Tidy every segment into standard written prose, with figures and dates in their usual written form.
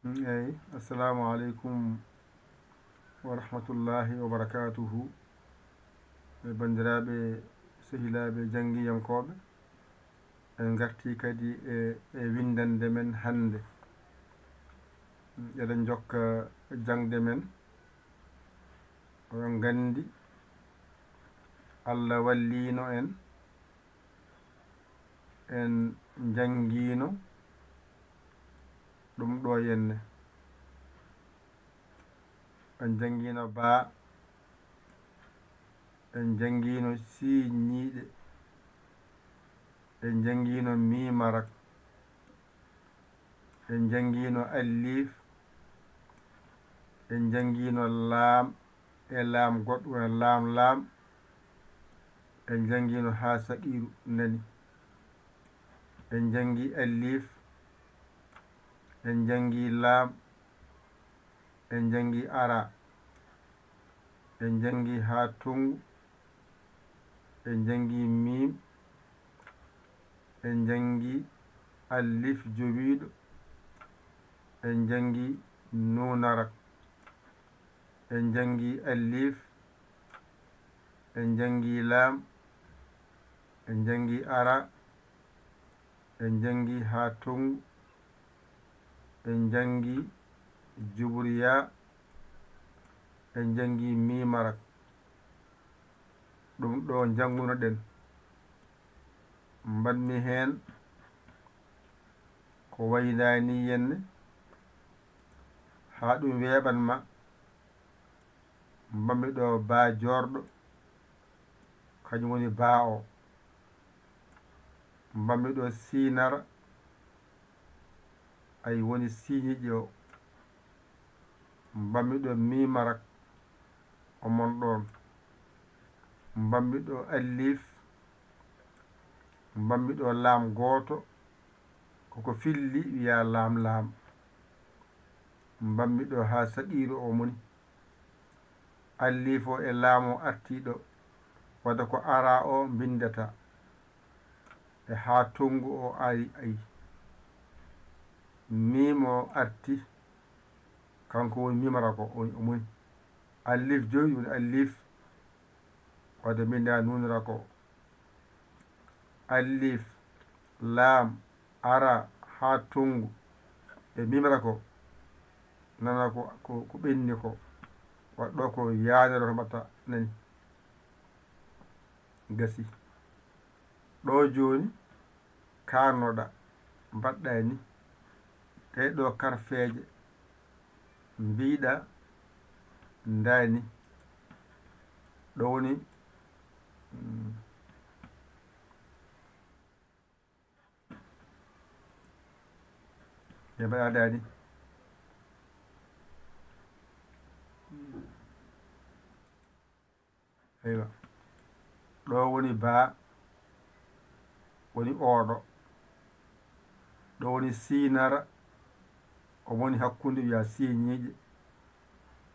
Assalamu alaikum wa rahmatullahi wa barakatuhu. Bandiraɓe sehilaaɓe janggiyankoɓe, en garti kadi e windande men hande. Eɗen jokka jangde men. Oɗon gandi Allah wallino en jangino ɗum ɗo henne. En jangino baa, en jangino siñiiɗe, en jangino mimarak, en jangino allif, en jangino laam e laam goɗɗo wona laam en jangino ha saqiru nani. En jangi allif, en jangi laam, en jangi ara, en jangi ha tungu, en jangi mim, en jangi allif jowiɗo, en jangi nunarak, en jangi allif, en jangi laam, en jangi ara, en jangi ha tungu, en jangi juburiya, en jangi mimarak. ɗum ɗo janguno ɗen mbanmi hen ko waynani henne ha ɗum weɓanma. Mbammi ɗo ba jorɗo kañum woni ba o. Mbammi ɗo sinara ay woni siñiƴe o. Mbammi ɗo mimarak omon ɗon. Mbammi ɗo allif, mbammi ɗo laam gooto koko filli wiya laam. Mbammi ɗo ha saqiru o moni. Allif o e laam o artiɗo wadda ko ara o bindata e ha tungu o ari ayi. Mim o arti kanko woni mimara ko o moni. Allif joyi woni allif wadde binda nunira ko. Allif, laam, ara ha tungu e mimara ko nana ko ɓenni ko waɗɗo ko yanere to mbatta nani gasi. ɗo joni karnoɗa mbaɗɗa ni ɗeɗo karfeje mbiɗa ndani ɗo woni e mbaɗa dani aywa. ɗo woni baa, woni oɗo. ɗo woni sinara o woni hakkunde wiya siñiiƴe.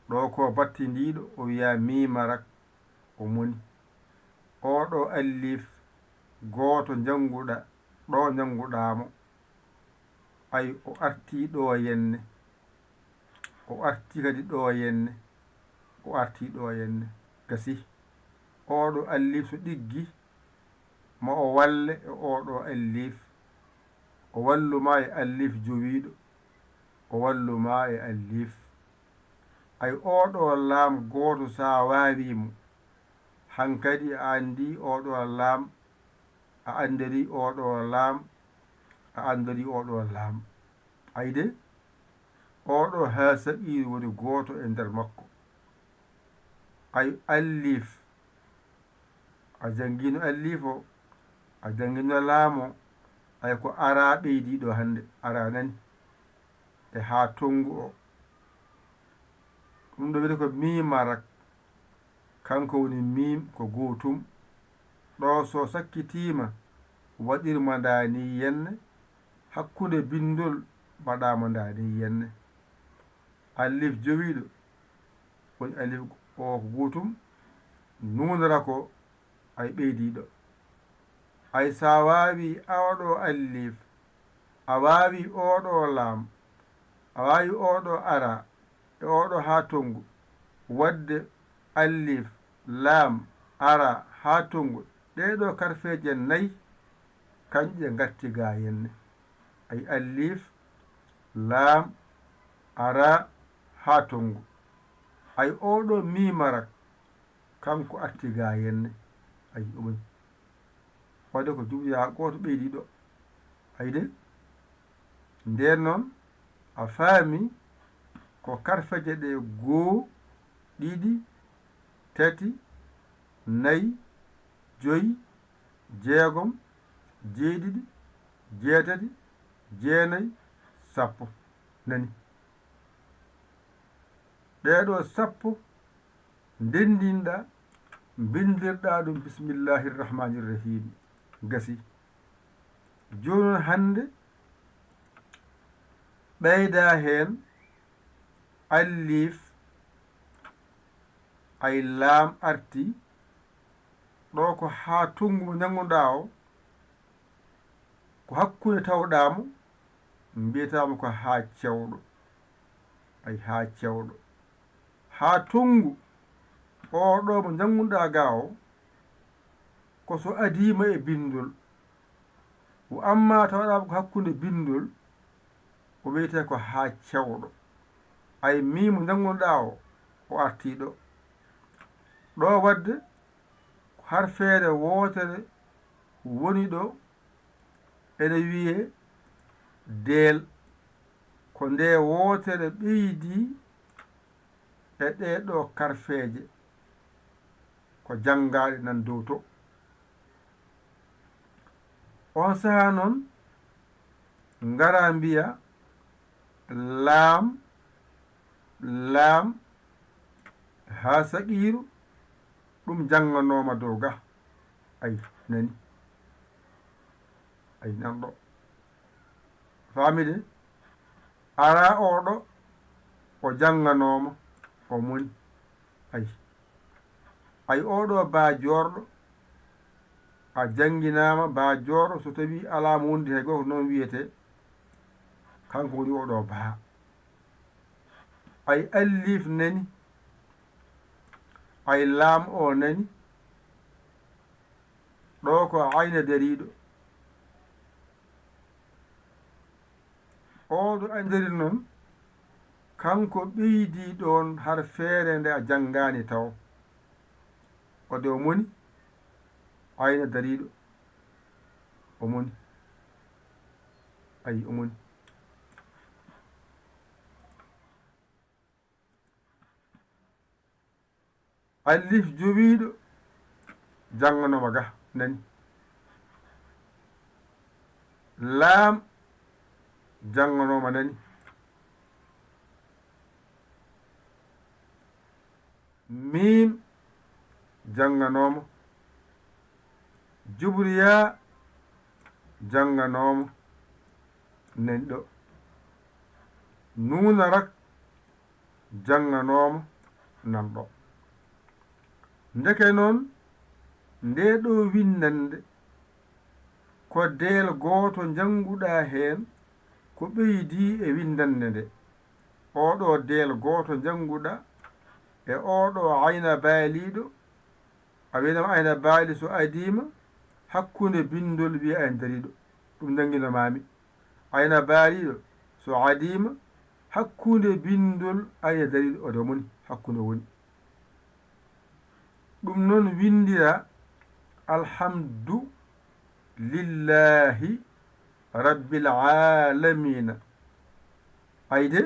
ɗo ko battidiɗo o wiya mimarak o moni. oɗo allif gooto janguɗa ɗo janguɗamo ay o arti ɗo henne, o arti kadi ɗo henne, o arti ɗo henne gasi. oɗo allif so ɗiggi ma o walle e oɗo allif, o walluma e allif jowiɗo, o walluma e allif. ay oɗo laam gooto sa wawimo hankadi a andi oɗo laam, a andiri oɗo laam, a andiri oɗo laam. ayde oɗo ha saqiru woni gooto e nder makko. ay allif a jangino allif o, a jangino laam o, ay ko ara ɓeydiɗo hande. ara nani e ha tongu o. ɗum ɗo wiyete ko mimarak. kanko woni mim ko gootum. ɗo so sakkitima waɗirma ndani henne, hakkunde bindol mbaɗama ndani henne. allif jowiɗo woni allif o ko gootum. nunara ko ay ɓeydiɗo. ay sa wawi oɗo allif, a wawi oɗo laam, a wawi oɗo ara e oɗo ha tongu wadde alif lam ara ha tongu ɗeɗo karfeje nayyi kanƴe gatti ga henne ay alif lam ara ha tongu ay oɗo mimara kanko atti ga henne ay ɗumen wadde ko jumɗiya goto ɓeydiɗo ayde nden noon a faami ko karfeje ɗe goo ɗiɗi tati nayyi joyi jeegom jeeɗiɗi jeetati jeenayyi sappo nani ɗeɗo sappo ndendinɗa bindirɗa ɗum bismillahirrahmanirrahim gasi joni noon hande ɓeyda hen alif ay laam arti ɗo ko ha tongu mo janngoɗa o ko hakkude tawɗamo mbiyatamo ko ha cewɗo ay ha cewɗo ha tongu oɗo mo jannguɗa ga o ko so adima e bindol o amma tawɗama ko hakkude bindol o wiyete ko ha cewɗo ay mi mo jannguɗa o artiɗo ɗo wadde harfeere wotere woni ɗo ene wiye deel ko nde wotere ɓeydi e ɗeɗo karfeje ko janngaɗe nan dow to on saha noon ngara mbiya laam laam ha saqiru ɗum jannganoma dow ga ay nani ay nanɗo famide ara oɗo o jannganoma o moni ay oɗo ba jorɗo a jangginama ba jorɗo so tawi ala mo wondi hay goto noon wiyete kanko woni oɗo ba ay alif nani ay laam o nani ɗo ko ayna dariɗo oɗo andiri noon kanko ɓeydi ɗon har feere nde a janngani taw ode o moni ayna dariɗo o moni ayi o moni alif jowiɗo jannganoma ga nani laam jannganoma nani mim jannganoma jubriya jannganoma nani ɗo nunarak jannganoma nan ɗo ndeke noon nde ɗo windande ko deel gooto jannguɗa heen ko ɓeydi e windande nde oɗo deel gooto jannguɗa e oɗo ayna baaliɗo a winama ayna baali so adima hakkunde bindol wiya ayna dariɗo ɗum jannginomami ayna baaliɗo so adima hakkunde bindol ayna dariɗo ode moni hakkunde woni ɗum noon windira alhamdu lillahi rabbil alamina ayde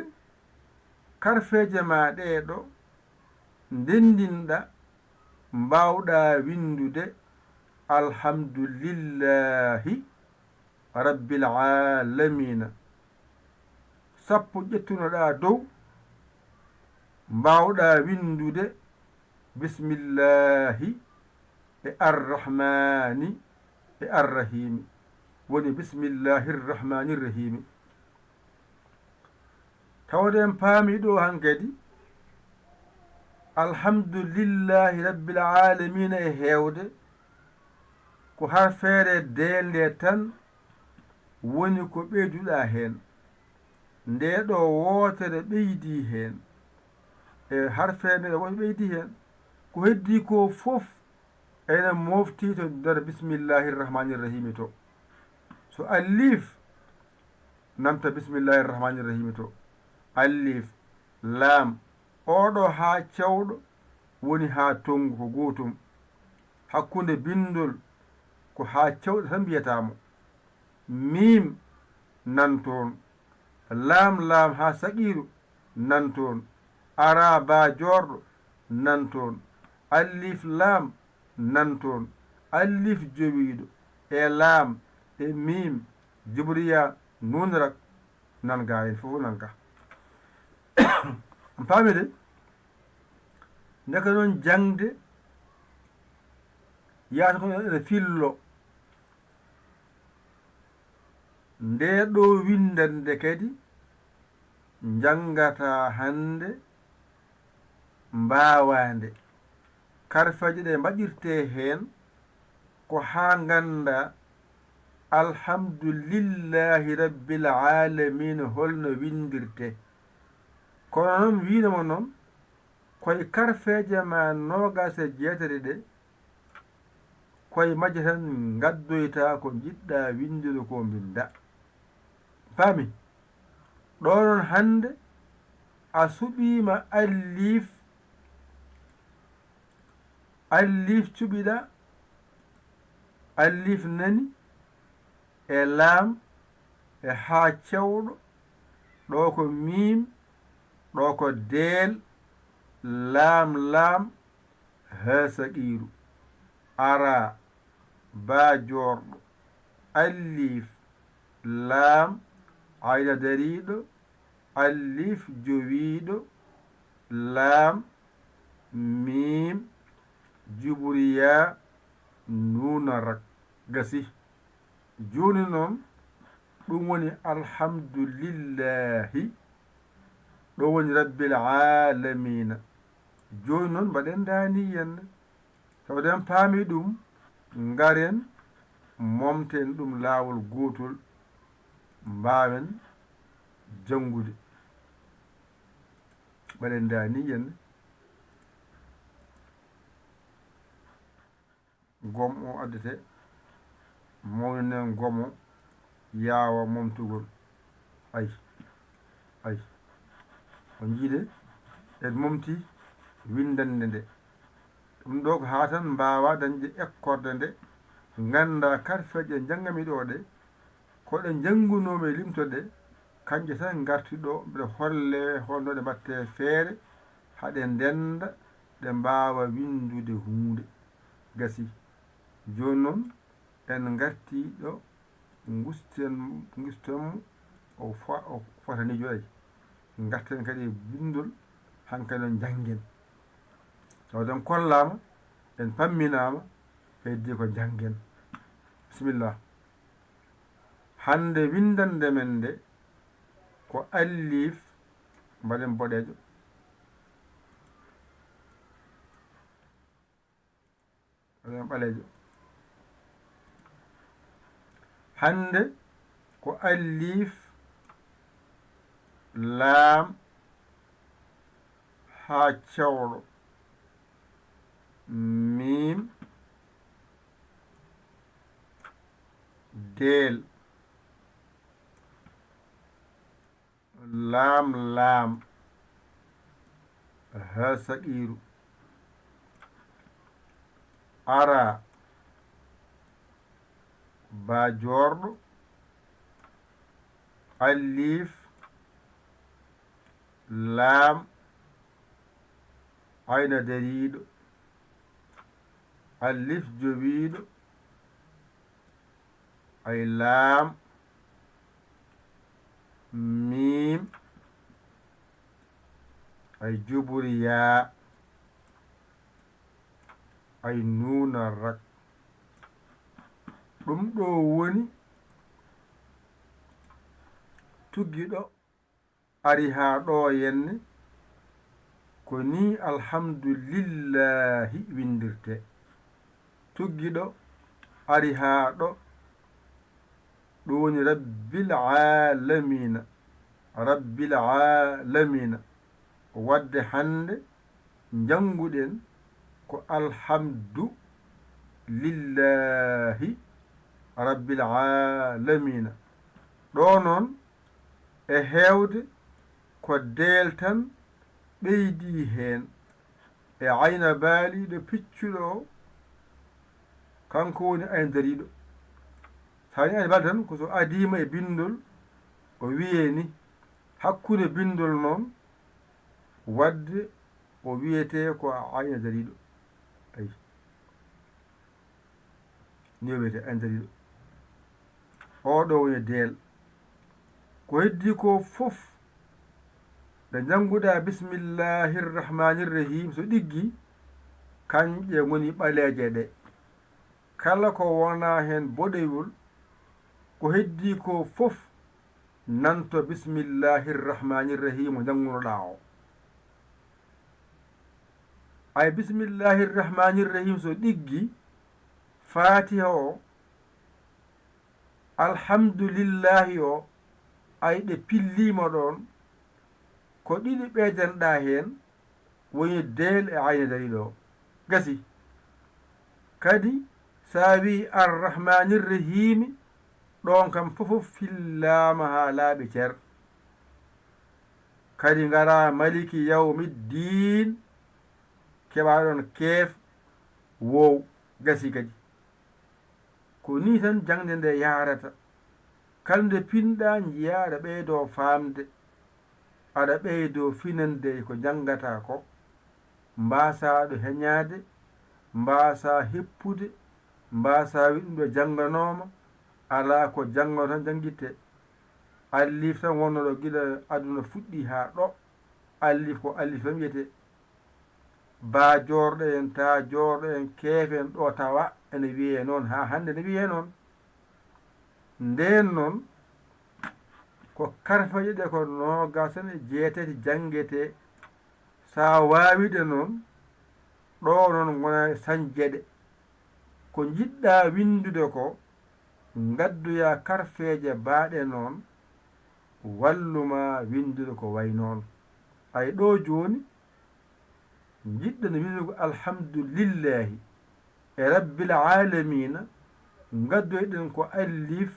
karfeje ma ɗeɗo ndendinɗa mbawɗa windude alhamdulillahi rabbil alamina sappo ƴettunoɗa dow mbawɗa windude bismillahi e arrahmani e arrahimi woni bismillahi rrahmani rrahimi tawden paami ɗo hankadi alhamdulillahi rabbil alamina e heewde ko harfeere deende tan woni ko ɓeyduɗa heen nde ɗo wootere ɓeydi heen e harfeende ɗo ɓeydi heen ko heddi ko fof ene mofti to nder bisimillahi rrahmani rrahimi to so alif nanta bisimillahi rrahmani rrahimi to alif lam oɗo haa cewɗo woni haa tongu ko gootum hakkunde bindol ko haa cewɗo tan mbiyatamo mim nan toon lam lam haa saqiru nan toon ara ba jorɗo nan toon alif lam nan toon alif jowiiɗo e lam e mim jibriya nunrak nan ga hen fof nan ka paami de ndeka noon jangde yata ko ene fillo nde ɗo windande kadi jangata hande mbawande karfaji ɗe mbaɗirte hen ko ha ganda alhamdulillahi rabbil alamin holno windirte kono noon winoma noon koye karfeje ma 28 ɗe koye majje tan gaddoyta ko jiɗɗa windude ko binda paami ɗo noon hande a suɓima alif cuɓiɗa alif nani e lam e ha cewɗo ɗo ko mim ɗo ko del lam ha saqiru ara ba jorɗo alif lam ayna dariɗo alif jowiɗo lam mim juburiya nunarak gasi joni noon ɗum woni alhamdulillahi ɗo woni rabbil alamina joni noon mbaɗen daniyenne tawden paami ɗum ngaren momten ɗum laawol gotol mbawen jangude mbaɗen daniyenne gom o addete mawnen gomo yaawa momtugol ay o jiide en momti windande nde ɗum ɗo ko ha tan mbawa dañde ekkorde nde ganda karfeje janggami ɗo ɗe koɗe janngunomi limtoɗe kanje tan garti ɗo mbiɗa holle holno ɗe mbatte feere haɗe ndenda ɗe mbawa windude hunde gasi joni noon en garti ɗo gustenmo o fotani joɗay garten kadi e bindol hankkadi on janggen tawden kollama en pamminama heddi ko janggen bisimillah hande windande men nde ko alif mbaɗen boɗejo mbaɗen ɓalejo hande ko alif lam ha cewɗo mim del lam ha saqiru ara ba jorɗo alif lam ayna dariɗo alif jowiɗo ay lam mim ay juburiya ay nunarak ɗum ɗo woni tuggiɗo ari ha ɗo henne ko ni alhamdulillahi windirte tuggiɗo ari ha ɗo ɗum woni rabbil alamina rabbil alamina wadde hande janguɗen ko alhamdu lillahi rabbil alamina ɗo noon e heewde ko del tan ɓeydi heen e ayna baaliɗo piccuɗo kanko woni ayndariɗo tawni ayna baali tan ko so adima e bindol o wiye ni hakkude bindol noon wadde o wiyete ko ayna dariɗo ayi ni o wiyete ayna dariɗo oɗo woni del ko heddi ko fof nde jannguɗa bismillahirrahmanirrahim so ɗiggi kanƴe ngoni ɓaleeje ɗe kala ko wona heen boɗoywol ko heddi ko fof nanto bismillahirrahmanirrahim mo janngunoɗa o ay bismillahirrahmanirrahim so ɗiggi fatiha o alhamdulillahi o ay ɗe pillima ɗon ko ɗiɗi ɓeydanɗa heen woni del e ayna dariɗo gasi kadi sa wi arrahmanirrahimi ɗon kam fofof fillama ha laaɓi cer kadi ngara maliki yawmiddin keɓa ɗon keef wow gasi kadi ko ni tan jangde nde yarata kala nde pinɗa jiya aɗa ɓeydo famde aɗa ɓeydo finande ko jangata ko mbasaɗo heñade mbasa heppude mbasa wi ɗum ɗo janganoma ala ko jangano tan janguitte allif tan wonnoɗo guila aduna fuɗɗi ha ɗo allif ko allif tan wiyete ba jorɗo en ta jorɗo en keefen ɗo tawa ene wiye noon ha hande ne wiye noon nden noon ko karfaje ɗe ko nogasen e jeetati jangete sa wawide noon ɗo noon gona sañjeɗe ko jiɗɗa windude ko gadduya karfeje baaɗe noon walluma windude ko way noon ay ɗo joni jiɗɗo no windude ko alhamdulillahi e rabbil alamina gaddoyɗen ko allif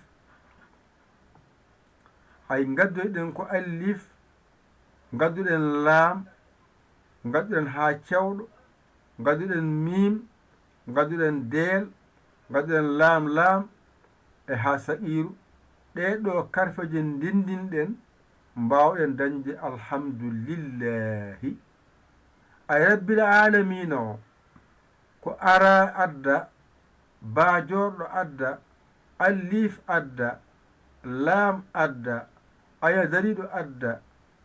ay gaddoyɗen ko allif gadduɗen laam gadduɗen ha cewɗo gadduɗen mim gadduɗen deel gadduɗen laam e ha saqiru ɗeɗo karfaje ndindinɗen mbawɗen dañde alhamdulillahi ay rabbil alamina o ko ara adda bajorɗo adda allif adda laam adda aya dariɗo adda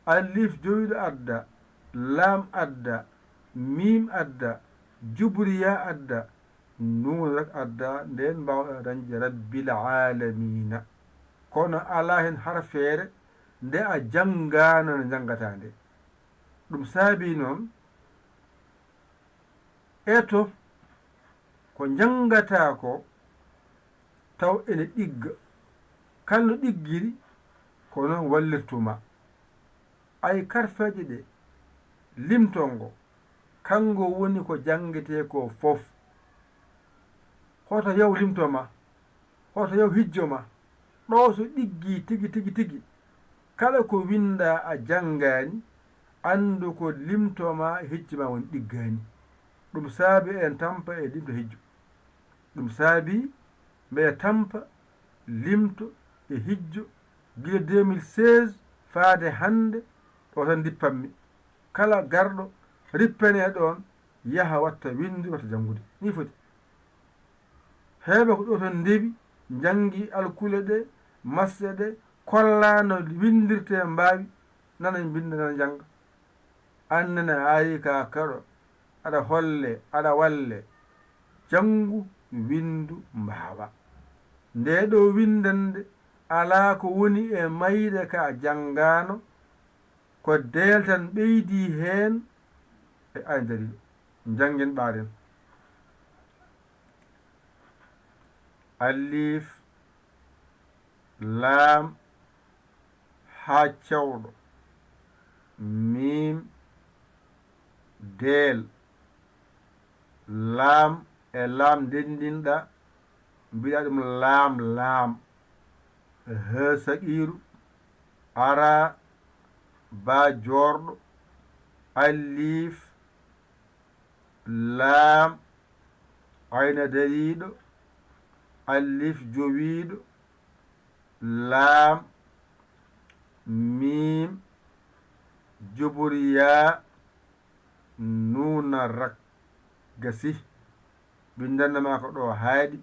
allif jowiɗo adda laam adda mim adda jubriya adda nun rak adda nden mbawɗa dañde rabbil alamina kono ala hen harfeere nde a janngano no janngata nde ɗum saabi noon eto ko janngata ko taw ene ɗigga kala no ɗiggiri ko noon wallirtuma ay karfaji ɗe limtongo kango woni ko jangete ko fof hoto yaw limtoma hoto yaw hijjoma ɗo so ɗiggi tigi kala ko winda a janngani andu ko limtoma e hijjoma woni ɗiggani ɗum saabi en tampa e limto hijju ɗum saabi mbeɗa tampa limto e hijjo gila 2016 faade hande ɗo tan dippanmi kala garɗo rippane ɗon yaha watta windu watta janngude ni foti heɓe ko ɗo tan ndewi jangi alkule ɗe masse ɗe kollano windirte mbawi nana binda nana janga annene ari ka kaɗo aɗa holle aɗa walle jangu windu mbawa nde ɗo windande ala ko woni e mayde ka janngano ko deltan ɓeydi heen e aydariɗo janggen ɓaɗen alif laam haa cewɗo mim deel laam e laam ndendinɗa mbiɗa ɗum laam he saqiiru ara ba jorɗo alif laam ayna dariiɗo alif jowiiɗo laam mim juburiya nuna rak gasi bindannama ko ɗo haaɗi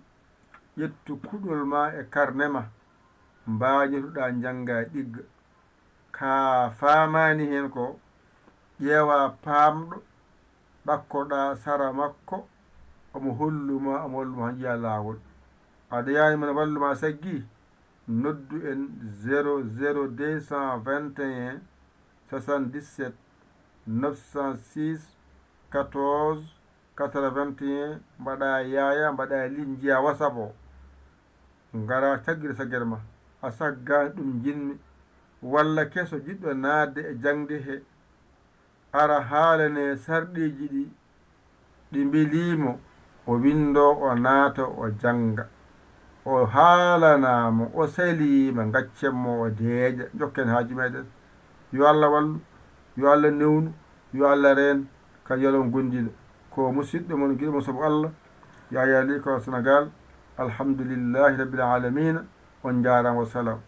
ƴettu kuɗol ma e karne ma mbañotoɗa janga ɗigga ka famani hen ko ƴeewa paamɗo ɗakkoɗa sara makko omo holluma ha jiya lawol aɗa yani mana walluma saggi noddu en 00221 77 906 14 81 mbaɗa yaya mbaɗa lin jiya WhatsApp o ngara tagguide saggere ma a saggani ɗum jinmi walla keso jiɗɗo naatde e jangde he ara haalane sarɗiji ɗi mbilimo o windo o naata o janga o haalanamo o salima gaccemmo o deeƴa jokken haaji meɗen yo Allah wallu yo Allah newnu yo Allah reen ka yalon gondiɗo ko musidɗo mon guiɗo mon saabu Allah yaya li ko Sénégal alhamdulillahi rabbil alamina on jarama wa salam